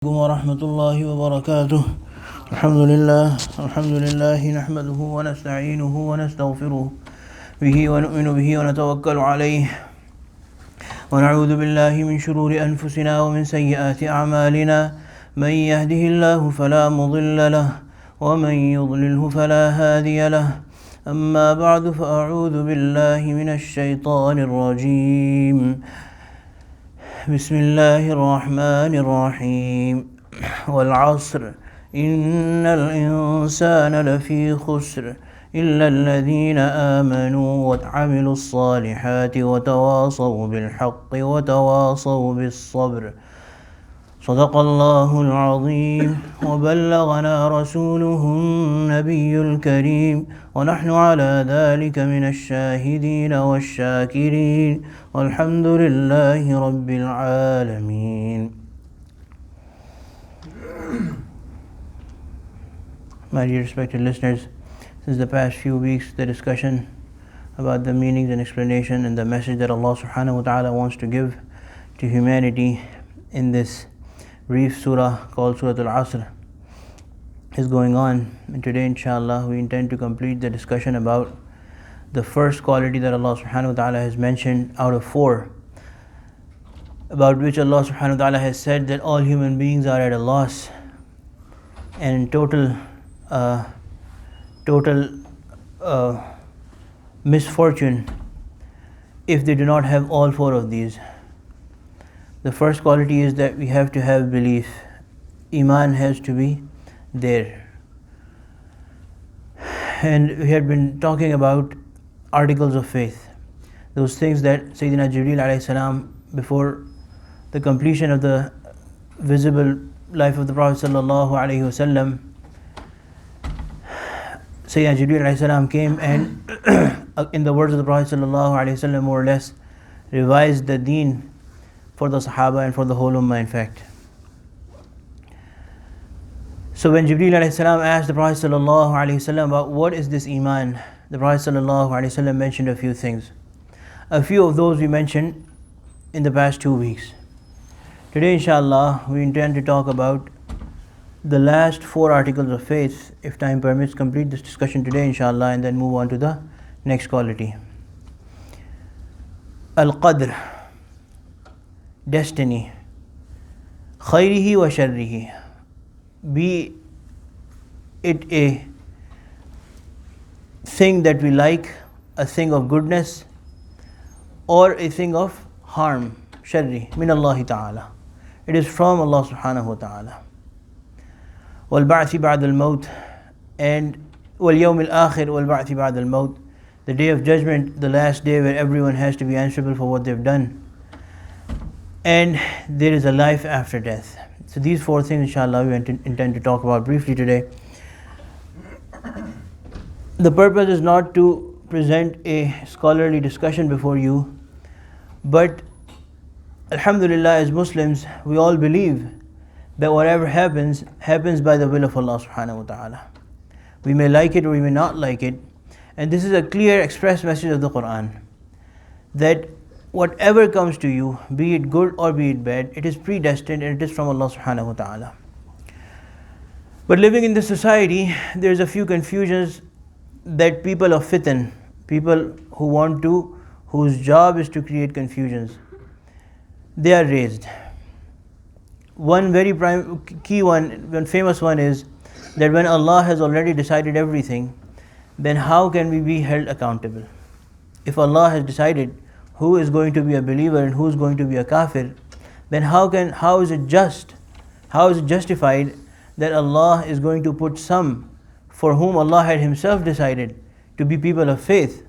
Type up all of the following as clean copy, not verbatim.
ورحمة الله وبركاته. الحمد لله نحمده ونستعينه ونستغفره به ونؤمن به ونتوكل عليه ونعوذ بالله من شرور أنفسنا ومن سيئات أعمالنا. من يهده الله فلا مضل له ومن يضلله فلا هادي له. أما بعد فأعوذ بالله من الشيطان الرجيم. بسم الله الرحمن الرحيم. والعصر إن الإنسان لفي خسر إلا الذين آمنوا وعملوا الصالحات وتواصوا بالحق وتواصوا بالصبر. صدق الله العظيم وبلغنا رسوله النبي الكريم ونحن على ذلك من الشاهدين والشاكرين والحمد لله رب العالمين. My dear respected listeners, since the past few weeks the discussion about the meanings and explanation and the message that Allah subhanahu wa ta'ala wants to give to humanity in this brief surah called Surah Al-Asr is going on, and today inshallah we intend to complete the discussion about the first quality that Allah subhanahu wa ta'ala has mentioned out of four, about which Allah subhanahu wa ta'ala has said that all human beings are at a loss and in total misfortune if they do not have all four of these. The first quality is that we have to have belief. Iman has to be there. And we had been talking about articles of faith, those things that Sayyidina Jibreel alayhi salam, before the completion of the visible life of the Prophet sallallahu alayhi wasallam, Sayyidina Jibreel alayhi salam came and in the words of the Prophet sallallahu alayhi wasallam, more or less revised the deen for the Sahaba and for the whole Ummah in fact. So when Jibreel alayhi salam asked the Prophet sallallahu alayhi wasallam about what is this Iman, the Prophet sallallahu alayhi wasallam mentioned a few things. A few of those we mentioned in the past 2 weeks. Today inshallah we intend to talk about the last four articles of faith, if time permits, complete this discussion today inshallah, and then move on to the next quality. Al-Qadr, destiny, khayrihi wa sharrihi, be it a thing that we like, a thing of goodness, or a thing of harm, sharri, min Allahi ta'ala. It is from Allah subhanahu wa ta'ala. Wal ba'thi ba'd al-maut, and wal yawm al-akhir wal ba'thi ba'd al-maut, the day of judgment, the last day where everyone has to be answerable for what they've done. And there is a life after death. So these four things inshallah we intend to talk about briefly today. The purpose is not to present a scholarly discussion before you, but alhamdulillah, as Muslims we all believe that whatever happens by the will of Allah subhanahu wa ta'ala. We may like it or we may not like it, and this is a clear express message of the Quran, that whatever comes to you, be it good or be it bad, it is predestined and it is from Allah subhanahu wa ta'ala. But living in this society, there's a few confusions that people of fitan, people whose job is to create confusions, they are raised. One very key one famous one is that when Allah has already decided everything, then how can we be held accountable? If Allah has decided who is going to be a believer and who is going to be a kafir, then how is it justified that Allah is going to put some for whom Allah had Himself decided to be people of faith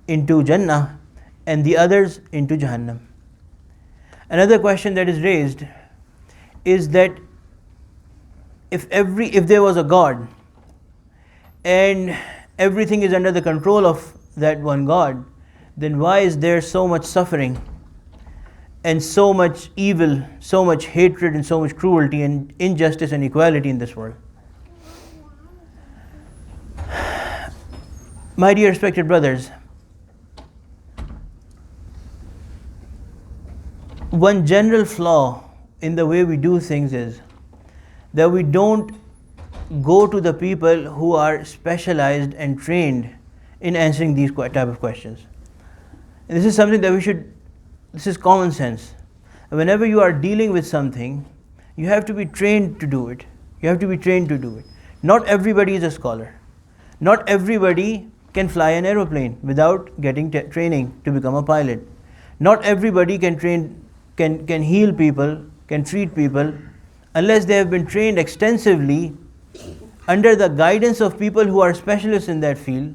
into Jannah and the others into Jahannam? Another question that is raised is that if there was a God and everything is under the control of that one God, then why is there so much suffering and so much evil, so much hatred and so much cruelty and injustice and inequality in this world? My dear respected brothers, one general flaw in the way we do things is that we don't go to the people who are specialized and trained in answering these type of questions. And this is something that this is common sense. Whenever you are dealing with something, you have to be trained to do it. You have to be trained to do it. Not everybody is a scholar. Not everybody can fly an aeroplane without getting training to become a pilot. Not everybody can heal people, can treat people, unless they have been trained extensively under the guidance of people who are specialists in that field.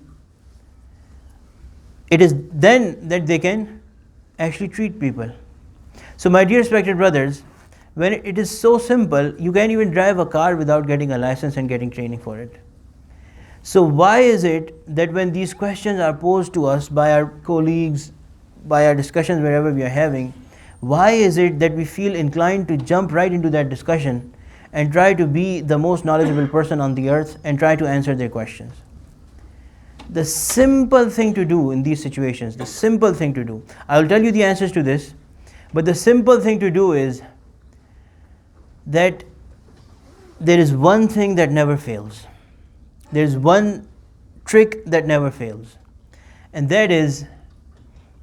It is then that they can actually treat people. So my dear respected brothers, when it is so simple, you can't even drive a car without getting a license and getting training for it. So why is it that when these questions are posed to us by our colleagues, by our discussions wherever we are having, why is it that we feel inclined to jump right into that discussion and try to be the most knowledgeable person on the earth and try to answer their questions? The simple thing to do in these situations, the simple thing to do, I will tell you the answers to this, but the simple thing to do is that there is one thing that never fails. There is one trick that never fails, and that is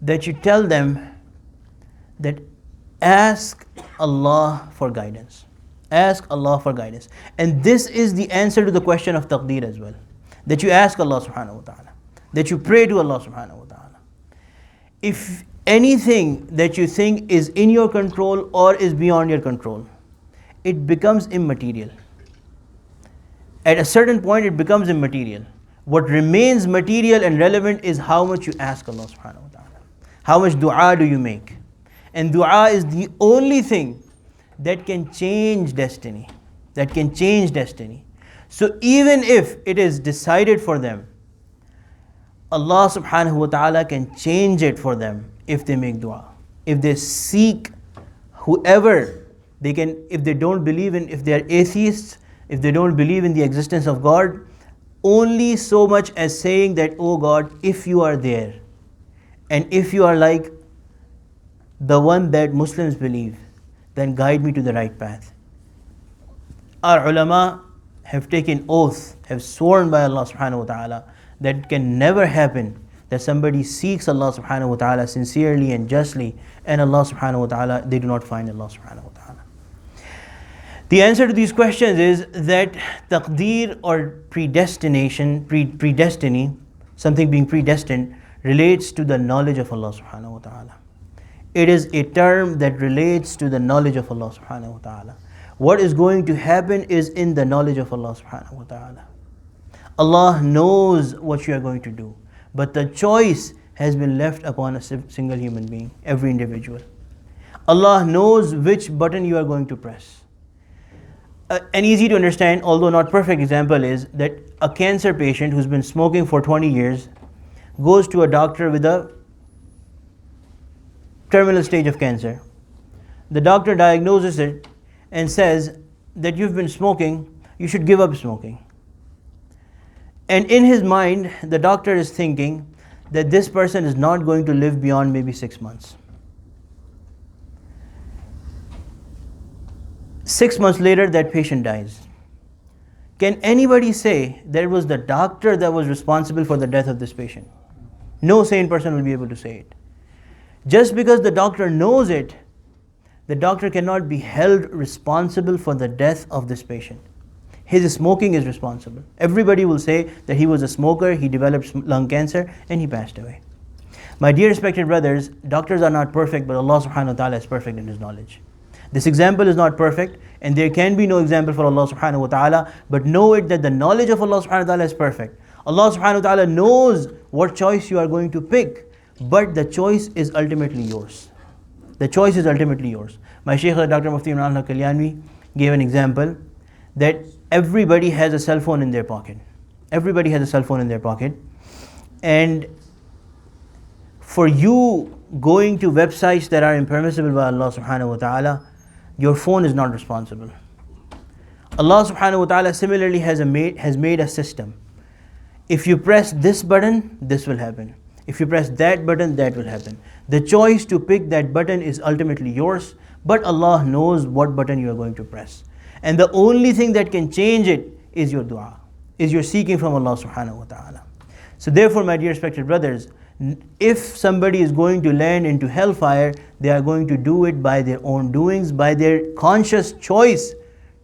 that you tell them that ask Allah for guidance. Ask Allah for guidance. And this is the answer to the question of Taqdeer as well. That you ask Allah subhanahu wa ta'ala. That you pray to Allah subhanahu wa ta'ala. If anything that you think is in your control or is beyond your control, it becomes immaterial. At a certain point it becomes immaterial. What remains material and relevant is how much you ask Allah subhanahu wa ta'ala. How much dua do you make? And dua is the only thing that can change destiny. That can change destiny. So even if it is decided for them, Allah subhanahu wa ta'ala can change it for them if they make dua. If they seek whoever they can, if they don't believe in, if they are atheists, if they don't believe in the existence of God, only so much as saying that, oh God, if you are there, and if you are like the one that Muslims believe, then guide me to the right path. Our ulama have taken oath, have sworn by Allah subhanahu wa ta'ala that it can never happen that somebody seeks Allah subhanahu wa ta'ala sincerely and justly, and Allah subhanahu wa ta'ala, they do not find Allah subhanahu wa ta'ala. The answer to these questions is that taqdeer or predestination, predestiny, something being predestined, relates to the knowledge of Allah subhanahu wa ta'ala. It is a term that relates to the knowledge of Allah subhanahu wa ta'ala. What is going to happen is in the knowledge of Allah subhanahu wa ta'ala. Allah knows what you are going to do, but the choice has been left upon a single human being, every individual. Allah knows which button you are going to press. An easy to understand, although not perfect example is that a cancer patient who's been smoking for 20 years goes to a doctor with a terminal stage of cancer. The doctor diagnoses it and says that you've been smoking, you should give up smoking. And in his mind, the doctor is thinking that this person is not going to live beyond maybe 6 months. 6 months later, that patient dies. Can anybody say that it was the doctor that was responsible for the death of this patient? No sane person will be able to say it. Just because the doctor knows it, the doctor cannot be held responsible for the death of this patient. His smoking is responsible. Everybody will say that he was a smoker, he developed lung cancer, and he passed away. My dear respected brothers, doctors are not perfect, but Allah subhanahu wa ta'ala is perfect in His knowledge. This example is not perfect, and there can be no example for Allah subhanahu wa ta'ala, but know it that the knowledge of Allah subhanahu wa ta'ala is perfect. Allah subhanahu wa ta'ala knows what choice you are going to pick, but the choice is ultimately yours. The choice is ultimately yours. My Shaykh Dr. Mufti Imran al-Kalyanwi gave an example that everybody has a cell phone in their pocket. Everybody has a cell phone in their pocket. And for you going to websites that are impermissible by Allah subhanahu wa ta'ala, your phone is not responsible. Allah subhanahu wa ta'ala similarly has made a system. If you press this button, this will happen. If you press that button, that will happen. The choice to pick that button is ultimately yours, but Allah knows what button you are going to press. And the only thing that can change it is your dua, is your seeking from Allah subhanahu wa ta'ala. So therefore, my dear respected brothers, if somebody is going to land into hellfire, they are going to do it by their own doings, by their conscious choice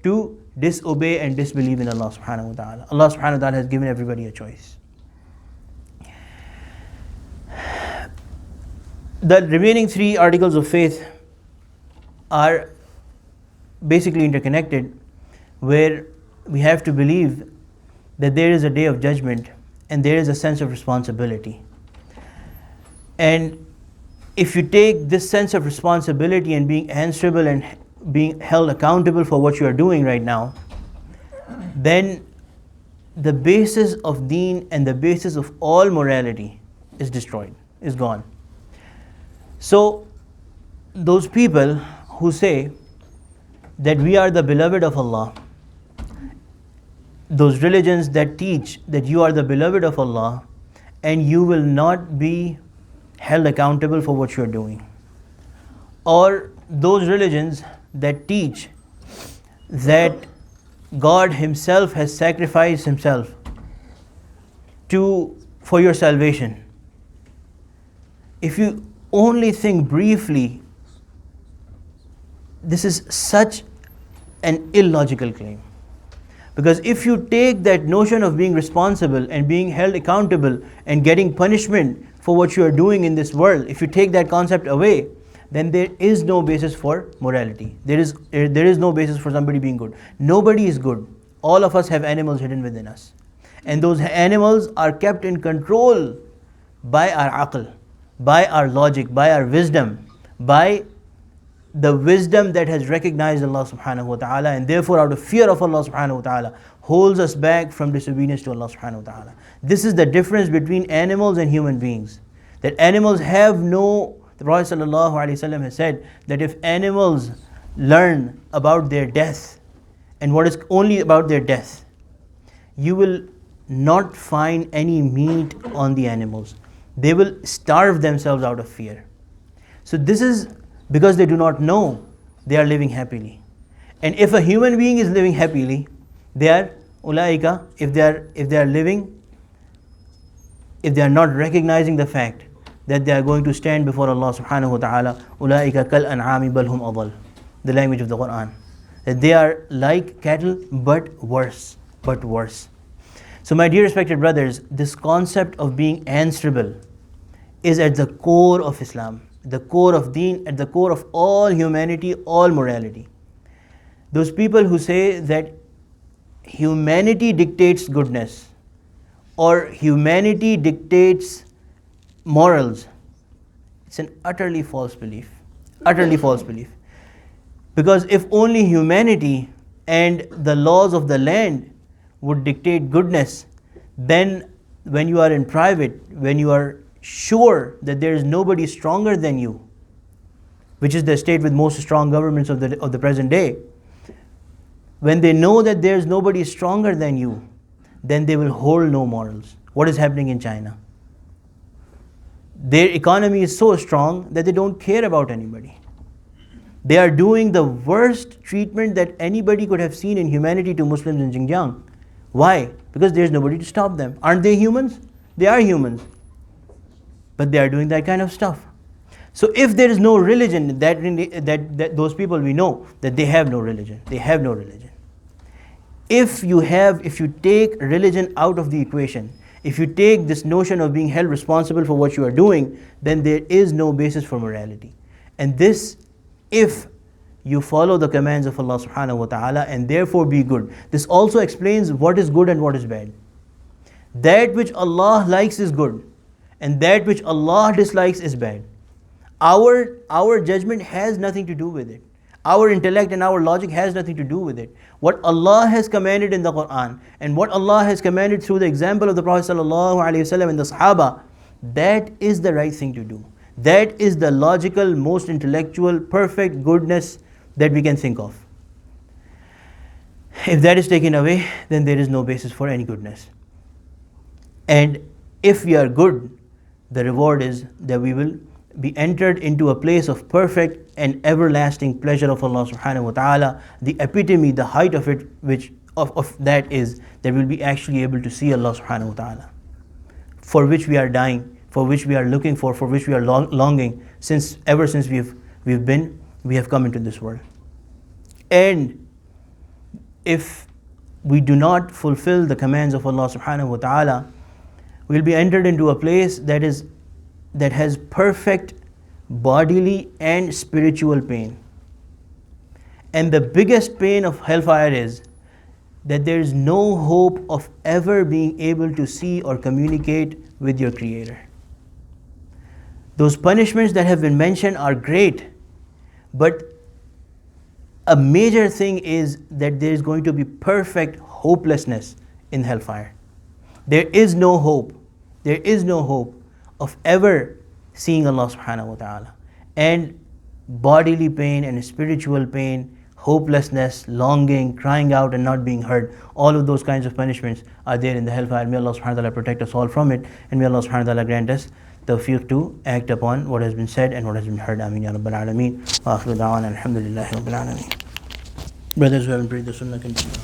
to disobey and disbelieve in Allah subhanahu wa ta'ala. Allah subhanahu wa ta'ala has given everybody a choice. The remaining three articles of faith are basically interconnected, where we have to believe that there is a day of judgment and there is a sense of responsibility. And if you take this sense of responsibility and being answerable and being held accountable for what you are doing right now, then the basis of deen and the basis of all morality is destroyed, is gone. So those people who say that we are the beloved of Allah, those religions that teach that you are the beloved of Allah and you will not be held accountable for what you are doing, or those religions that teach that God Himself has sacrificed Himself for your salvation. If you only think briefly, this is such an illogical claim. Because if you take that notion of being responsible and being held accountable and getting punishment for what you are doing in this world, if you take that concept away, then there is no basis for morality. There is no basis for somebody being good. Nobody is good. All of us have animals hidden within us. And those animals are kept in control by our aql, by our logic, by our wisdom, by the wisdom that has recognized Allah subhanahu wa ta'ala, and therefore out of fear of Allah subhanahu wa ta'ala holds us back from disobedience to Allah subhanahu wa ta'ala. This is the difference between animals and human beings. That animals have no, the Prophet sallallahu alaihi wasallam has said that if animals learn about their death and what is only about their death, you will not find any meat on the animals. They will starve themselves out of fear. So this is because they do not know they are living happily. And if a human being is living happily, they are ulaika, if they are living, if they are not recognizing the fact that they are going to stand before Allah subhanahu wa ta'ala, ulaika kal an'ami bal hum adall, the language of the Quran, that they are like cattle but worse. So my dear respected brothers, this concept of being answerable is at the core of Islam, the core of deen, at the core of all humanity, all morality. Those people who say that humanity dictates goodness or humanity dictates morals, it's an utterly false belief. Utterly false belief. Because if only humanity and the laws of the land would dictate goodness, then when you are in private, when you are sure that there is nobody stronger than you, which is the state with most strong governments of the present day, when they know that there is nobody stronger than you, then they will hold no morals. What is happening in China? Their economy is so strong that they don't care about anybody. They are doing the worst treatment that anybody could have seen in humanity to Muslims in Xinjiang. Why? Because there is nobody to stop them. Aren't they humans? They are humans. But they are doing that kind of stuff. So if there is no religion, that those people, we know that they have no religion. They have no religion. If you take religion out of the equation, if you take this notion of being held responsible for what you are doing, then there is no basis for morality. And this, if you follow the commands of Allah subhanahu wa ta'ala and therefore be good. This also explains what is good and what is bad. That which Allah likes is good, and that which Allah dislikes is bad. Our judgment has nothing to do with it. Our intellect and our logic has nothing to do with it. What Allah has commanded in the Quran and what Allah has commanded through the example of the Prophet sallallahu alaihi wasallam and the Sahaba, that is the right thing to do. That is the logical, most intellectual, perfect goodness that we can think of. If that is taken away, then there is no basis for any goodness. And if we are good, the reward is that we will be entered into a place of perfect and everlasting pleasure of Allah subhanahu wa ta'ala. The epitome, the height of it, which of that is that we'll be actually able to see Allah subhanahu wa ta'ala, for which we are dying, for which we are looking for which we are longing ever since we have come into this world. And if we do not fulfill the commands of Allah subhanahu wa ta'ala, we'll be entered into a place that has perfect bodily and spiritual pain. And the biggest pain of hellfire is that there is no hope of ever being able to see or communicate with your Creator. Those punishments that have been mentioned are great, but a major thing is that there is going to be perfect hopelessness in hellfire. There is no hope. There is no hope of ever seeing Allah subhanahu wa ta'ala. And bodily pain and spiritual pain, hopelessness, longing, crying out and not being heard, all of those kinds of punishments are there in the hellfire. May Allah subhanahu wa ta'ala protect us all from it, and may Allah subhanahu wa ta'ala grant us tawfiq to act upon what has been said and what has been heard. Ameen ya Rabbal Alameen. Wa akhiru da'wana alhamdulillahi Rabbil Alameen. Brothers who haven't prayed the sunnah, continue.